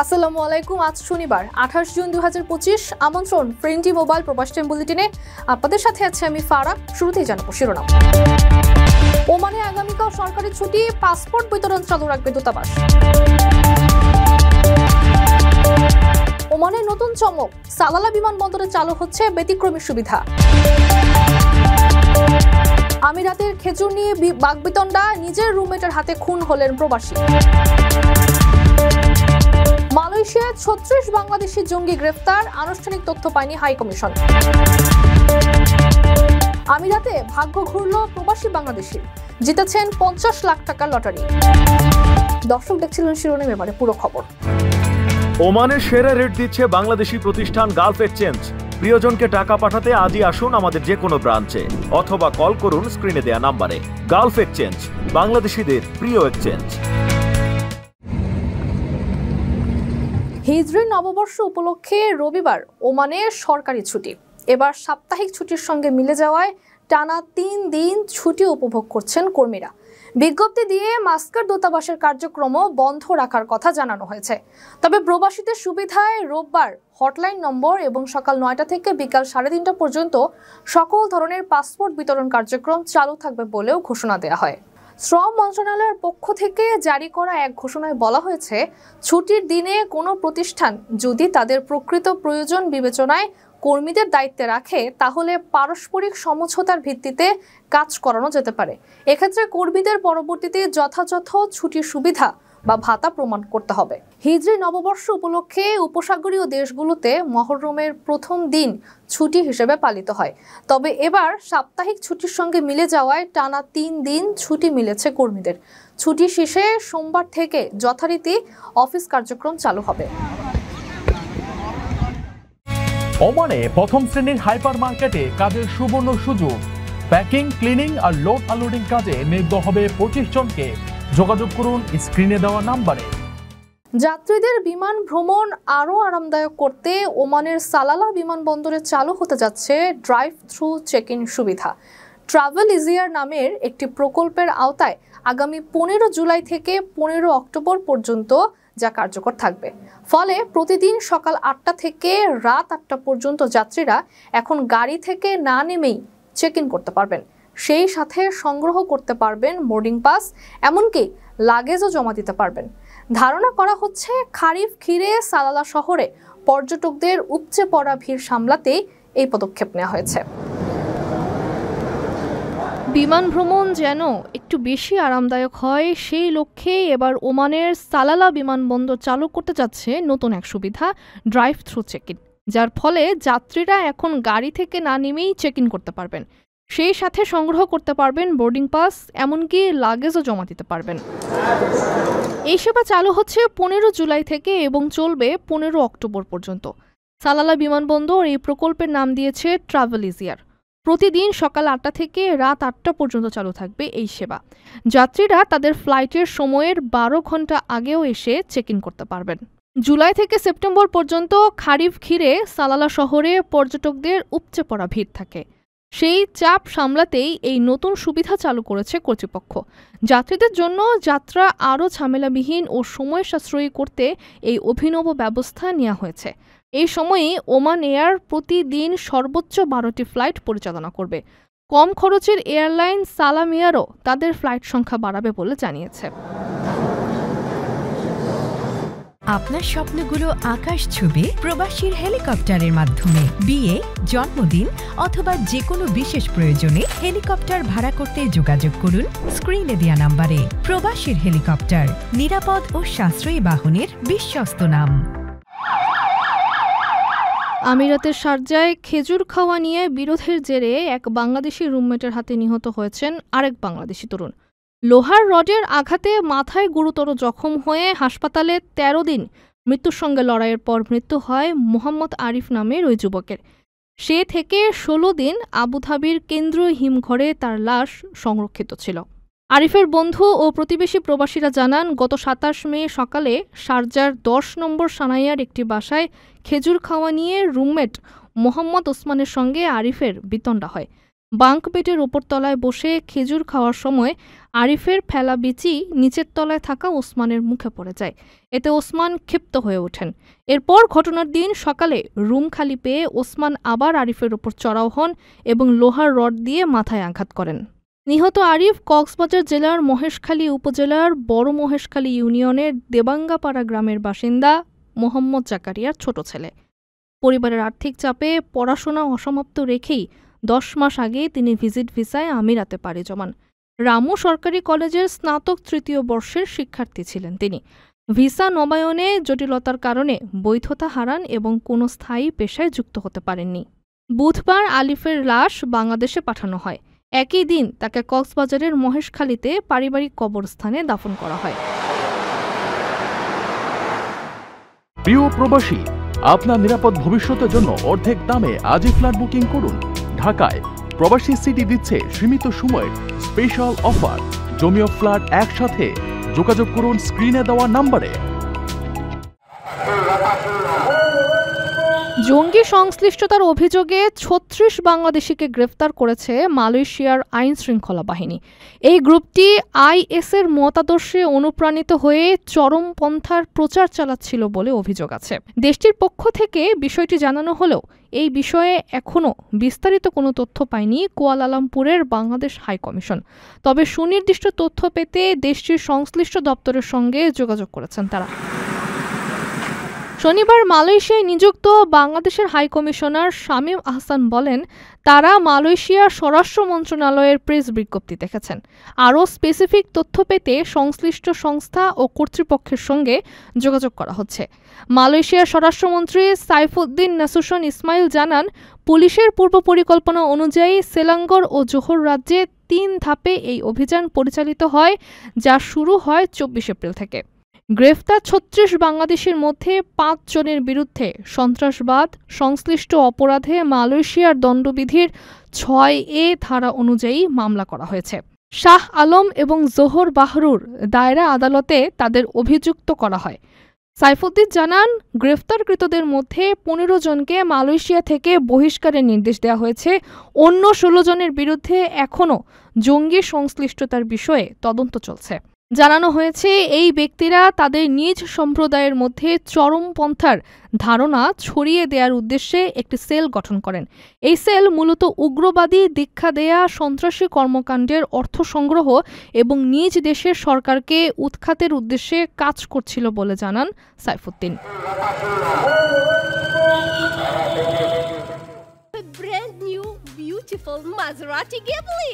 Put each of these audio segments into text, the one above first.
আসসালামু আলাইকুম। আজ শনিবার 28 জুন 2025। আমন্ত্রণ ফ্রেন্ডলি মোবাইল প্রবাস টাইম বুলেটিনে। আপনাদের সাথে আছে আমি ফারা। শুরুতেই জানাবো শিরোনাম। ওমানে আগামীকাল সরকারি ছুটি, পাসপোর্ট বিতরণ চালু রাখবে দূতাবাস। ওমানের নতুন চমক, সালালা বিমানবন্দরে চালু হচ্ছে ব্যতিক্রমী সুবিধা। আমিরাতের খেজুর নিয়ে বাগবিতণ্ডা, নিজের রুমমেটের হাতে খুন হলেন প্রবাসী। মালয়েশিয়ায় 36 বাংলাদেশি জঙ্গি গ্রেফতার, আনুষ্ঠানিক তথ্য পায়নি হাইকমিশন। আমিরাতে ভাগ্য ঘুরল প্রবাসী বাংলাদেশির, জিতেছেন 50 লাখ টাকার লটারি। দর্শক দেখছিলেন শিরোনাম, এবারে পুরো খবর। ওমানের সেরা রেট দিচ্ছে বাংলাদেশি প্রতিষ্ঠান গালফ এক্সচেঞ্জ। প্রিয়জনকে টাকা পাঠাতে আজই আসুন আমাদের যে কোনো ব্রাঞ্চে অথবা কল করুন স্ক্রিনে দেয়া নাম্বারে। গালফ এক্সচেঞ্জ, বাংলাদেশিদের প্রিয় এক্সচেঞ্জ। হিজরি নববর্ষ উপলক্ষে রবিবার ওমানে সরকারি ছুটি। এবার সাপ্তাহিক ছুটির সঙ্গে মিলে যাওয়ায় টানা 3 দিন ছুটি উপভোগ করছেন কর্মীরা। বিজ্ঞপ্তি দিয়ে মাস্কাট দূতাবাসের কার্যক্রম বন্ধ রাখার কথা জানানো হয়েছে। তবে প্রবাসীদের সুবিধায় রোববার হটলাইন নম্বর এবং সকাল 9টা থেকে বিকাল 3:30 পর্যন্ত সকল ধরনের পাসপোর্ট বিতরণ কার্যক্রম চালু থাকবে বলেও ঘোষণা দেওয়া হয়। শ্রম মন্ত্রণালয়ের পক্ষ থেকে জারি করা এক ঘোষণায় বলা হয়েছে, ছুটির দিনে কোনো প্রতিষ্ঠান যদি তাদের প্রকৃত প্রয়োজন বিবেচনায় কর্মীদের দায়িত্বে রাখে তাহলে পারস্পরিক সমঝোতার ভিত্তিতে কাজ করানো যেতে পারে। এক্ষেত্রে কর্মীদের পরবর্তীতে যথাযথ ছুটির সুবিধা বা ভাতা প্রমাণ করতে হবে। হিজরি নববর্ষ উপলক্ষে উপসাগরীয় দেশগুলোতে মহররমের প্রথম দিন ছুটি হিসেবে পালিত হয়। তবে এবার সাপ্তাহিক ছুটির সঙ্গে মিলে যাওয়ায় টানা 3 দিন ছুটি মিলেছে কর্মীদের। ছুটি শেষে সোমবার থেকে যথারীতি অফিস কার্যক্রম চালু হবে। ওমানে প্রথম শ্রেণীর হাইপার মার্কেটে কাজের সুবর্ণ সুযোগ। প্যাকিং, ক্লিনিং আর লোড আনলোডিং কাজে নিয়োগ হবে 25 জনকে। যোগাযোগ করুন স্ক্রিনে দেওয়া নাম্বারে। যাত্রীদের বিমান ভ্রমণ আরও আরামদায়ক করতে ওমানের সালালা বিমানবন্দরে চালু হতে যাচ্ছে ড্রাইভ থ্রু চেক ইন সুবিধা। ট্রাভেল ইজিয়ার নামের একটি প্রকল্পের আওতায় আগামী 15 জুলাই থেকে 15 অক্টোবর পর্যন্ত যা কার্যকর থাকবে। ফলে প্রতিদিন সকাল 8টা থেকে রাত 8টা পর্যন্ত যাত্রীরা এখন গাড়ি থেকে না নেমেই চেক ইন করতে পারবেন। সেই সাথে সংগ্রহ করতে পারবেন বোর্ডিং পাস, এমনকি লাগেজও জমা দিতে পারবেন। ধারণা করা হচ্ছে খারিফ ঘিরে সালালা শহরে পর্যটকদের উপচে পড়া ভিড় সামলাতে এই পদক্ষেপ নেওয়া হয়েছে। বিমান ভ্রমণ যেন একটু বেশি আরামদায়ক হয়, সেই লক্ষ্যে এবার ওমানের সালালা বিমানবন্দর চালু করতে যাচ্ছে নতুন এক সুবিধা, ড্রাইভ থ্রু চেক ইন, যার ফলে যাত্রীরা এখন গাড়ি থেকে না নেমেই চেক ইন করতে পারবেন। সেই সাথে সংগ্রহ করতে পারবেন বোর্ডিং পাস, এমনকি লাগেজও জমা দিতে পারবেন। এই সেবা চালু হচ্ছে 15 জুলাই থেকে এবং চলবে 15 অক্টোবর পর্যন্ত। সালালা বিমানবন্দর এই প্রকল্পের নাম দিয়েছে ট্রাভেল ইজিয়ার। প্রতিদিন সকাল 8টা থেকে রাত 8টা পর্যন্ত চালু থাকবে এই সেবা। যাত্রীরা তাদের ফ্লাইটের সময়ের 12 ঘন্টা আগেও এসে চেক ইন করতে পারবেন। জুলাই থেকে সেপ্টেম্বর পর্যন্ত খারিফ ঘিরে সালালা শহরে পর্যটকদের উপচে পড়া ভিড় থাকে। সেই চাপ সামলাতেই এই নতুন সুবিধা চালু করেছে কর্তৃপক্ষ। যাত্রীদের জন্য যাত্রা আরও ঝামেলাবিহীন ও সময় সাশ্রয়ী করতে এই অভিনব ব্যবস্থা নেওয়া হয়েছে। এই সময়ে ওমান এয়ার প্রতিদিন সর্বোচ্চ 12টি ফ্লাইট পরিচালনা করবে। কম খরচের এয়ারলাইন সালাম এয়ারও তাদের ফ্লাইট সংখ্যা বাড়াবে বলে জানিয়েছে। আপনার স্বপ্নগুলো আকাশ ছুবে প্রবাসীর হেলিকপ্টারের মাধ্যমে। বিয়ে, জন্মদিন অথবা যে কোনো বিশেষ প্রয়োজনে হেলিকপ্টার ভাড়া করতে যোগাযোগ করুন স্ক্রিনে দেয়া নাম্বারে। প্রবাসীর হেলিকপ্টার, নিরাপদ ও সাশ্রয়ী বাহনের বিশ্বস্ত নাম। আমিরাতের শারজায় খেজুর খাওয়া নিয়ে বিরোধের জেরে এক বাংলাদেশি রুমমেটের হাতে নিহত হয়েছেন আরেক বাংলাদেশি তরুণ। লোহার রডের আঘাতে মাথায় গুরুতর জখম হয়ে হাসপাতালে 13 দিন মৃত্যুর সঙ্গে লড়াইয়ের পর মৃত্যু হয় মোহাম্মদ আরিফ নামের ওই যুবকের। সে থেকে 16 দিন আবুধাবির কেন্দ্রীয় হিমঘরে তার লাশ সংরক্ষিত ছিল। আরিফের বন্ধু ও প্রতিবেশী প্রবাসীরা জানান, গত 27 মে সকালে শারজার 10 নম্বর সানাইয়ার একটি বাসায় খেজুর খাওয়া নিয়ে রুমমেট মোহাম্মদ ওসমানের সঙ্গে আরিফের বিতণ্ডা হয়। বাঙ্ক বেডের ওপর তলায় বসে খেজুর খাওয়ার সময় আরিফের ফেলা বিচি নিচের তলায় থাকা ওসমানের মুখে পড়ে যায়। এতে ওসমান ক্ষিপ্ত হয়ে ওঠেন। এরপর ঘটনার দিন সকালে রুম খালি পেয়ে ওসমান আবার আরিফের ওপর চড়াও হন এবং লোহার রড দিয়ে মাথায় আঘাত করেন। নিহত আরিফ কক্সবাজার জেলার মহেশখালী উপজেলার বড় মহেশখালী ইউনিয়নের দেবাঙ্গাপাড়া গ্রামের বাসিন্দা মোহাম্মদ জাকারিয়ার ছোট ছেলে। পরিবারের আর্থিক চাপে পড়াশোনা অসমাপ্ত রেখেই 10 মাস আগে তিনি ভিজিট ভিসায় আমিরাতে পাড়ি জমান। রামু সরকারি কলেজের স্নাতক 3য় বর্ষের শিক্ষার্থী ছিলেন তিনি। ভিসা নবায়নে জটিলতার কারণে বৈধতা হারান এবং কোনো স্থায়ী পেশায় যুক্ত হতে পারেননি। বুধবার আলিফের লাশ বাংলাদেশে পাঠানো হয়। একই দিন তাকে কক্সবাজারের মহেশখালীতে পারিবারিক কবরস্থানে দাফন করা হয়। প্রিয় প্রবাসী, আপনার নিরাপদ ভবিষ্যতের জন্য অর্ধেক দামে আজই ফ্ল্যাট বুকিং করুন। ঢাকায় প্রবাসী সিটি দিচ্ছে সীমিত সময়ের স্পেশাল অফার। জমি ও ফ্ল্যাট একসাথে। যোগাযোগ করুন স্ক্রিনে দেওয়া নম্বরে। জঙ্গি সংশ্লিষ্টতার অভিযোগে 36 বাংলাদেশিকে গ্রেফতার করেছে মালয়েশিয়ার আইন শৃঙ্খলা বাহিনী। এই গ্রুপটি আইএসের মতাদর্শে অনুপ্রাণিত হয়ে চরমপন্থার প্রচার চালাচ্ছিল বলে অভিযোগ আছে। দেশটির পক্ষ থেকে বিষয়টি জানানো হলেও এই বিষয়ে এখনও বিস্তারিত কোনো তথ্য পায়নি কুয়ালালামপুরের বাংলাদেশ হাইকমিশন। তবে সুনির্দিষ্ট তথ্য পেতে দেশটির সংশ্লিষ্ট দপ্তরের সঙ্গে যোগাযোগ করেছেন তারা। শনিবার মালয়েশিয়ায় নিযুক্ত বাংলাদেশের হাইকমিশনার শামীম আহসান বলেন, তারা মালয়েশিয়ার স্বরাষ্ট্র মন্ত্রণালয়ের প্রেস বিজ্ঞপ্তি দেখেছেন। আরও স্পেসিফিক তথ্য পেতে সংশ্লিষ্ট সংস্থা ও কর্তৃপক্ষের সঙ্গে যোগাযোগ করা হচ্ছে। মালয়েশিয়ার স্বরাষ্ট্রমন্ত্রী সাইফুদ্দিন নাসুশন ইসমাইল জানান, পুলিশের পূর্ব পরিকল্পনা অনুযায়ী সেলাঙ্গর ও জোহর রাজ্যে 3 ধাপে এই অভিযান পরিচালিত হয়, যা শুরু হয় 24 এপ্রিল থেকে। গ্রেফতার 36 বাংলাদেশের মধ্যে 5 জনের বিরুদ্ধে সন্ত্রাসবাদ সংশ্লিষ্ট অপরাধে মালয়েশিয়ার দণ্ডবিধির 6A ধারা অনুযায়ী মামলা করা হয়েছে। শাহ আলম এবং জোহর বাহরুর দায়রা আদালতে তাদের অভিযুক্ত করা হয়। সাইফুদ্দিন জানান, গ্রেফতারকৃতদের মধ্যে 15 জনকে মালয়েশিয়া থেকে বহিষ্কারের নির্দেশ দেওয়া হয়েছে। অন্য 16 জনের বিরুদ্ধে এখনও জঙ্গি সংশ্লিষ্টতার বিষয়ে তদন্ত চলছে। জানানো হয়েছে, এই ব্যক্তিরা তাদের নিজ সম্প্রদায়ের মধ্যে চরমপন্থার ধারণা ছড়িয়ে দেওয়ার উদ্দেশ্যে একটি সেল গঠন করেন। এই সেল মূলত উগ্রবাদী দীক্ষা দেয়া সন্ত্রাসী কর্মকাণ্ডের অর্থ সংগ্রহ এবং নিজ দেশের সরকারকে উৎখাতের উদ্দেশ্যে কাজ করছিল বলে জানান সাইফুদ্দিন।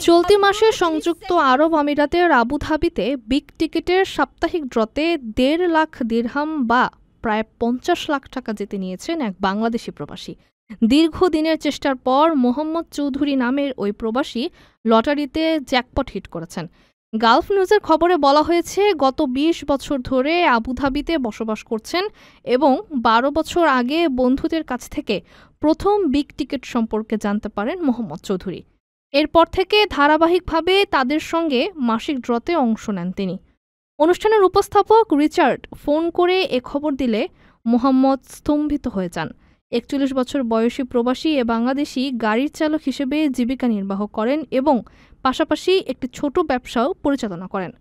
চলতি মাসে সংযুক্ত আরব আমিরাতের আবুধাবিতে বিগ টিকেটের সাপ্তাহিক ড্রতে 1.5 লাখ দিরহাম বা প্রায় 50 লাখ টাকা জিতে নিয়েছেন এক বাংলাদেশি প্রবাসী। দীর্ঘদিনের চেষ্টার পর মোহাম্মদ চৌধুরী নামের ওই প্রবাসী লটারিতে জ্যাকপট হিট করেছেন। গালফ নিউজের খবরে বলা হয়েছে, গত 20 বছর ধরে আবুধাবিতে বসবাস করছেন এবং 12 বছর আগে বন্ধুদের কাছ থেকে প্রথম বিগ টিকেট সম্পর্কে জানতে পারেন মোহাম্মদ চৌধুরী। এরপর থেকে ধারাবাহিকভাবে তাদের সঙ্গে মাসিক ড্রতে অংশ নেন তিনি। অনুষ্ঠানের উপস্থাপক রিচার্ড ফোন করে এ খবর দিলে মোহাম্মদ স্তম্ভিত হয়ে যান। 41 বছর বয়সী প্রবাসী এ বাংলাদেশি গাড়ির চালক হিসেবে জীবিকা নির্বাহ করেন এবং পাশাপাশি একটি ছোট ব্যবসাও পরিচালনা করেন।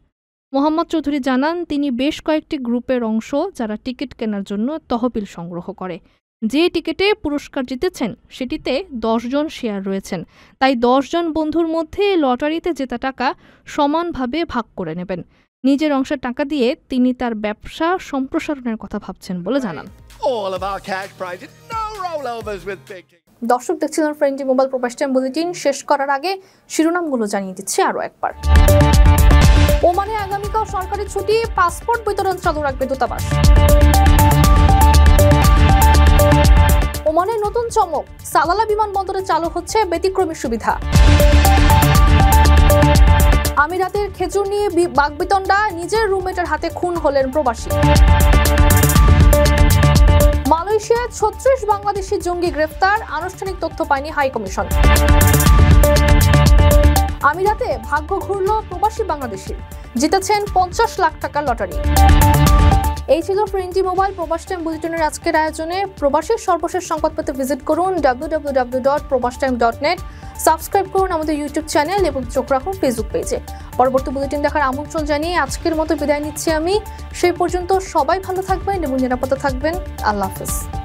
মোহাম্মদ চৌধুরী জানান, তিনি বেশ কয়েকটি গ্রুপের অংশ যারা টিকিট কেনার জন্য তহবিল সংগ্রহ করে। যে টিকিটে পুরস্কার জিতেছেন সেটিতে 10 জন শেয়ার রয়েছেন, তাই 10 জন বন্ধুর মধ্যে লটারিতে জেতা টাকা সমানভাবে ভাগ করে নেবেন। নিজের অংশের টাকা দিয়ে তিনি তার ব্যবসা সম্প্রসারণের কথা ভাবছেন বলে জানান। দর্শক দেখছিলেন ফ্রেন্ডলি মোবাইল প্রবাস টাইম বুলেটিন। শেষ করার আগে শিরোনামগুলো জানিয়ে দিচ্ছি আরও একবার। ওমানে আগামীকাল সরকারি ছুটি, পাসপোর্ট বিতরণ চালু রাখবে দূতাবাস। ওমানের নতুন চমক, সালালা বিমানবন্দরে চালু হচ্ছে ব্যতিক্রমী সুবিধা। আমিরাতের খেজুর নিয়ে বাগবিতণ্ডা, নিজের রুমমেটের হাতে খুন হলেন প্রবাসী। মালয়েশিয়ায় 36 বাংলাদেশি জঙ্গি গ্রেফতার, আনুষ্ঠানিক তথ্য পায়নি হাইকমিশন। আমিরাতে ভাগ্য ঘুরল প্রবাসী বাংলাদেশির, জিতেছেন 50 লাখ টাকা লটারি। এই ছিল ফ্রেন্ডলি মোবাইল প্রবাস টাইম বুলেটিনের আজকের আয়োজনে। প্রবাসীর সর্বশেষ সংবাদ পেতে ভিজিট করুন www.probastime.net। সাবস্ক্রাইব করুন আমাদের ইউটিউব চ্যানেল এবং চোখ রাখুন ফেসবুক পেজে। পরবর্তী বুলেটিন দেখার আমন্ত্রণ জানিয়ে আজকের মতো বিদায় নিচ্ছি আমি। সেই পর্যন্ত সবাই ভালো থাকবেন এবং নিরাপদে থাকবেন। আল্লাহ হাফেজ।